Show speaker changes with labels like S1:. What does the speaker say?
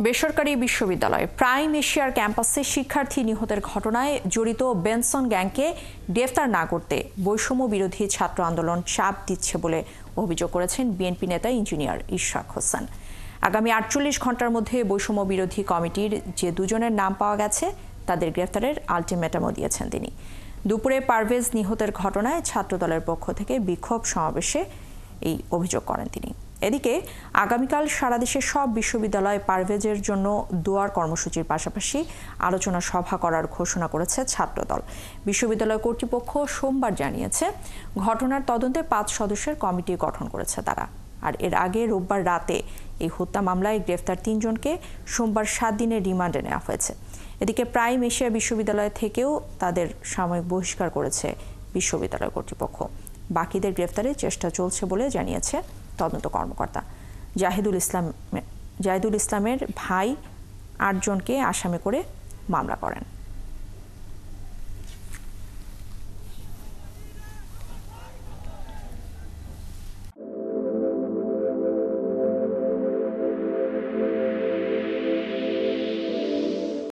S1: বেসরকারি বিশ্ববিদ্যালয় প্রাইম এশিয়ার ক্যাম্পাসে শিক্ষার্থী নিহতের ঘটনায় জড়িত বেনসন গ্যাংকে গ্রেফতার না করতে বৈষম্য বিরোধী ছাত্র আন্দোলন চাপ দিচ্ছে বলে অভিযোগ করেছেন বিএনপি নেতা ইঞ্জিনিয়ার ইশরাক হোসেন। আগামী ৪৮ ঘণ্টার মধ্যে বৈষম্য বিরোধী কমিটির যে দুজনের নাম পাওয়া গেছে তাদের গ্রেফতারের আলটিমেটামও দিয়েছেন তিনি। দুপুরে পারভেজ নিহতের ঘটনায় ছাত্রদলের পক্ষ থেকে বিক্ষোভ সমাবেশে এই অভিযোগ করেন তিনি। এদিকে আগামীকাল সারা দেশের সব বিশ্ববিদ্যালয়ে পারভেজের জন্য দোয়ার কর্মসূচির পাশাপাশি আলোচনা সভা করার ঘোষণা করেছে ছাত্রদল। বিশ্ববিদ্যালয় কর্তৃপক্ষ সোমবার জানিয়েছে ঘটনার তদন্তে ৫ সদস্যের কমিটি গঠন করেছে তারা। আর এর আগে রোববার রাতে এই হত্যা মামলায় গ্রেফতার ৩ জনকে সোমবার ৭ দিনের রিমান্ডে নেওয়া হয়েছে। এদিকে প্রাইম এশিয়া বিশ্ববিদ্যালয় থেকেও তাদের সাময়িক বহিষ্কার করেছে বিশ্ববিদ্যালয় কর্তৃপক্ষ। বাকিদের গ্রেফতারের চেষ্টা চলছে বলে জানিয়েছে তদন্ত কর্মকর্তা। জাহিদুল ইসলামের ভাই ৮ জনকে আসামি করে মামলা করেন।